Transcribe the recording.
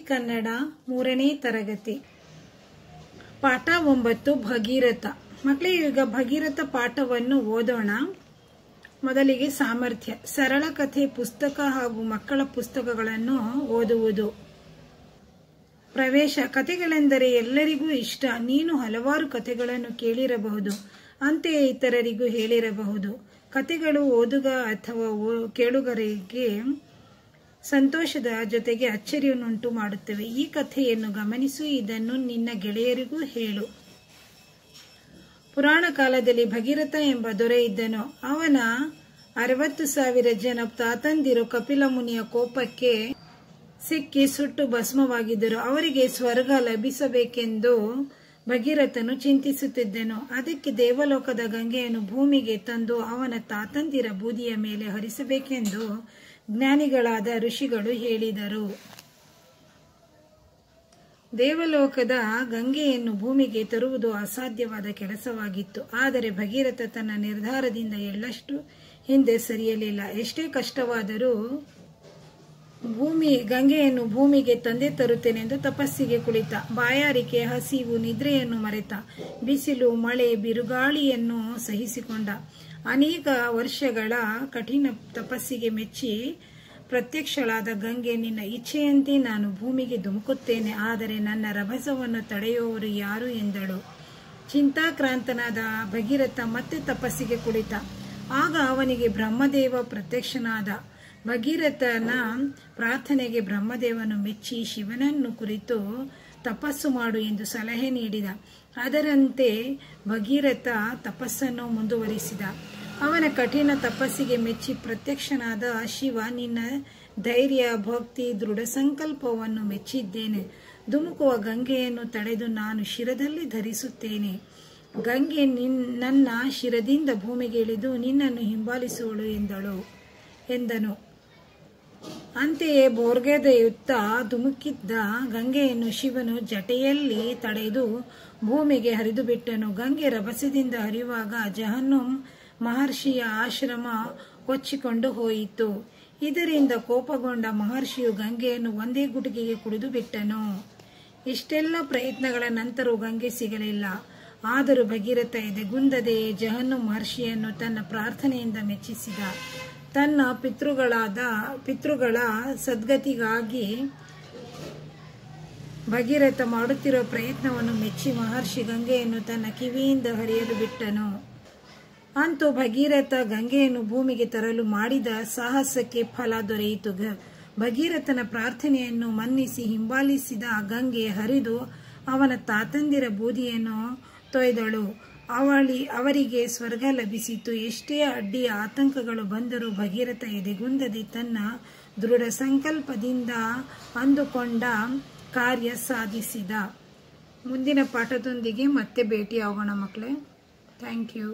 ಕನ್ನಡ 3ನೇ ತರಗತಿ ಪಾಠ 9 ಭಗೀರಥ. ಮಕ್ಕಳೇ, ಈಗ ಭಗೀರಥ ಪಾಠವನ್ನು ಓದೋಣ. ಮೊದಲಿಗೆ ಸಾಮರ್ಥ್ಯ. ಸರಳ ಕಥೆ ಪುಸ್ತಕ ಹಾಗೂ ಮಕ್ಕಳ ಪುಸ್ತಕಗಳನ್ನು ಓದುವುದು. ಪ್ರವೇಶ. ಕಥೆಗಳೆಂದರೆ ಎಲ್ಲರಿಗೂ ಇಷ್ಟ. ನೀನು ಹಲವಾರು ಕಥೆಗಳನ್ನು ಕೇಳಿರಬಹುದು, ಅಂತೆಯೇ ಇತರರಿಗೂ ಹೇಳಿರಬಹುದು. ಕಥೆಗಳು ಓದುಗ ಅಥವಾ ಕೇಳುಗರಿಗೆ ಸಂತೋಷದ ಜೊತೆಗೆ ಅಚ್ಚರಿಯನ್ನುಂಟು ಮಾಡುತ್ತವೆ. ಈ ಕಥೆಯನ್ನು ಗಮನಿಸು, ಇದನ್ನು ನಿನ್ನ ಗೆಳೆಯರಿಗೂ ಹೇಳು. ಪುರಾಣ ಕಾಲದಲ್ಲಿ ಭಗೀರಥ ಎಂಬ ದೊರೆ ಇದ್ದನು. ಅವನ 60,000 ಜನ ತಾತಂದಿರು ಕಪಿಲ ಮುನಿಯ ಕೋಪಕ್ಕೆ ಸಿಕ್ಕಿ ಸುಟ್ಟು ಭಸ್ಮವಾಗಿದ್ದರು. ಅವರಿಗೆ ಸ್ವರ್ಗ ಲಭಿಸಬೇಕೆಂದು ಭಗೀರಥನು ಚಿಂತಿಸುತ್ತಿದ್ದನು. ಅದಕ್ಕೆ ದೇವಲೋಕದ ಗಂಗೆಯನ್ನು ಭೂಮಿಗೆ ತಂದು ಅವನ ತಾತಂದಿರ ಬೂದಿಯ ಮೇಲೆ ಹರಿಸಬೇಕೆಂದು ಜ್ಞಾನಿಗಳಾದ ಋಷಿಗಳು ಹೇಳಿದರು. ದೇವಲೋಕದ ಗಂಗೆಯನ್ನು ಭೂಮಿಗೆ ತರುವುದು ಅಸಾಧ್ಯವಾದ ಕೆಲಸವಾಗಿತ್ತು. ಆದರೆ ಭಗೀರಥ ತನ್ನ ನಿರ್ಧಾರದಿಂದ ಎಳ್ಳಷ್ಟು ಹಿಂದೆ ಸರಿಯಲಿಲ್ಲ. ಎಷ್ಟೇ ಕಷ್ಟವಾದರೂ ಗಂಗೆಯನ್ನು ಭೂಮಿಗೆ ತಂದೆ ತರುತ್ತೇನೆಂದು ತಪಸ್ಸಿಗೆ ಕುಳಿತ. ಬಾಯಾರಿಕೆ, ಹಸಿವು, ನಿದ್ರೆಯನ್ನು ಮರೆತ. ಬಿಸಿಲು, ಮಳೆ, ಬಿರುಗಾಳಿಯನ್ನು ಸಹಿಸಿಕೊಂಡ. ಅನೇಕ ವರ್ಷಗಳ ಕಠಿಣ ತಪಸ್ಸಿಗೆ ಮೆಚ್ಚಿ ಪ್ರತ್ಯಕ್ಷಳಾದ ಗಂಗೆ, ನಿನ್ನ ಇಚ್ಛೆಯಂತೆ ನಾನು ಭೂಮಿಗೆ ಧುಮುಕುತ್ತೇನೆ, ಆದರೆ ನನ್ನ ರಭಸವನ್ನು ತಡೆಯುವವರು ಯಾರು ಎಂದಳು. ಚಿಂತಾಕ್ರಾಂತನಾದ ಭಗೀರಥ ಮತ್ತೆ ತಪಸ್ಸಿಗೆ ಕುಳಿತ. ಆಗ ಅವನಿಗೆ ಬ್ರಹ್ಮದೇವ ಪ್ರತ್ಯಕ್ಷನಾದ. ಭಗೀರಥನ ಪ್ರಾರ್ಥನೆಗೆ ಬ್ರಹ್ಮದೇವನು ಮೆಚ್ಚಿ ಶಿವನನ್ನು ಕುರಿತು ತಪಸ್ಸು ಮಾಡು ಎಂದು ಸಲಹೆ ನೀಡಿದ. ಅದರಂತೆ ಭಗೀರಥ ತಪಸ್ಸನ್ನು ಮುಂದುವರಿಸಿದ. ಅವನ ಕಠಿಣ ತಪಸ್ಸಿಗೆ ಮೆಚ್ಚಿ ಪ್ರತ್ಯಕ್ಷನಾದ ಶಿವ, ನಿನ್ನ ಧೈರ್ಯ, ಭಕ್ತಿ, ದೃಢ ಸಂಕಲ್ಪವನ್ನು ಮೆಚ್ಚಿದ್ದೇನೆ. ಧುಮುಕುವ ಗಂಗೆಯನ್ನು ತಡೆದು ನಾನು ಶಿರದಲ್ಲಿ ಧರಿಸುತ್ತೇನೆ. ಗಂಗೆ ನನ್ನ ಶಿರದಿಂದ ಭೂಮಿಗೆ ಇಳಿದು ನಿನ್ನನ್ನು ಹಿಂಬಾಲಿಸುವಳು ಎಂದನು. ಅಂತೆಯೇ ಬೋರ್ಗದೆಯುತ್ತ ಧುಮುಕಿದ್ದ ಗಂಗೆಯನ್ನು ಶಿವನು ಜಟೆಯಲ್ಲಿ ತಡೆದು ಭೂಮಿಗೆ ಹರಿದು ಬಿಟ್ಟನು. ಗಂಗೆ ರಭಸದಿಂದ ಹರಿಯುವಾಗ ಜಹನ್ನಂ ಮಹರ್ಷಿಯ ಆಶ್ರಮ ಕೊಚ್ಚಿಕೊಂಡು ಹೋಯಿತು. ಇದರಿಂದ ಕೋಪಗೊಂಡ ಮಹರ್ಷಿಯು ಗಂಗೆಯನ್ನು ಒಂದೇ ಗುಟಿಗೆಗೆ ಕುಡಿದು ಬಿಟ್ಟನು. ಇಷ್ಟೆಲ್ಲ ಪ್ರಯತ್ನಗಳ ನಂತರವೂ ಗಂಗೆ ಸಿಗಲಿಲ್ಲ. ಆದರೂ ಭಗೀರಥ ಎದೆಗುಂದದೆ ಜಹನ್ನಂ ಮಹರ್ಷಿಯನ್ನು ತನ್ನ ಪ್ರಾರ್ಥನೆಯಿಂದ ಮೆಚ್ಚಿಸಿದ. ತನ್ನ ಪಿತೃಗಳ ಸದ್ಗತಿಗಾಗಿ ಭಗೀರಥ ಮಾಡುತ್ತಿರುವ ಪ್ರಯತ್ನವನ್ನು ಮೆಚ್ಚಿ ಮಹರ್ಷಿ ಗಂಗೆಯನ್ನು ತನ್ನ ಕಿವಿಯಿಂದ ಹರಿಯಲು ಬಿಟ್ಟನು. ಅಂತೂ ಭಗೀರಥ ಗಂಗೆಯನ್ನು ಭೂಮಿಗೆ ತರಲು ಮಾಡಿದ ಸಾಹಸಕ್ಕೆ ಫಲ ದೊರೆಯಿತು. ಭಗೀರಥನ ಪ್ರಾರ್ಥನೆಯನ್ನು ಮನ್ನಿಸಿ ಹಿಂಬಾಲಿಸಿದ ಗಂಗೆ ಹರಿದು ಅವನ ತಾತಂದಿರ ಬೂದಿಯನ್ನು ತೊಯ್ದಳು. ಅವರಿಗೆ ಸ್ವರ್ಗ ಲಭಿಸಿತು. ಎಷ್ಟೇ ಅಡ್ಡಿ ಆತಂಕಗಳು ಬಂದರೂ ಭಗೀರಥ ಎದೆಗುಂದದೆ ತನ್ನ ದೃಢ ಸಂಕಲ್ಪದಿಂದ ಅಂದುಕೊಂಡ ಕಾರ್ಯ ಸಾಧಿಸಿದ. ಮುಂದಿನ ಪಾಠದೊಂದಿಗೆ ಮತ್ತೆ ಭೇಟಿಯಾಗೋಣ ಮಕ್ಕಳೇ. Thank you.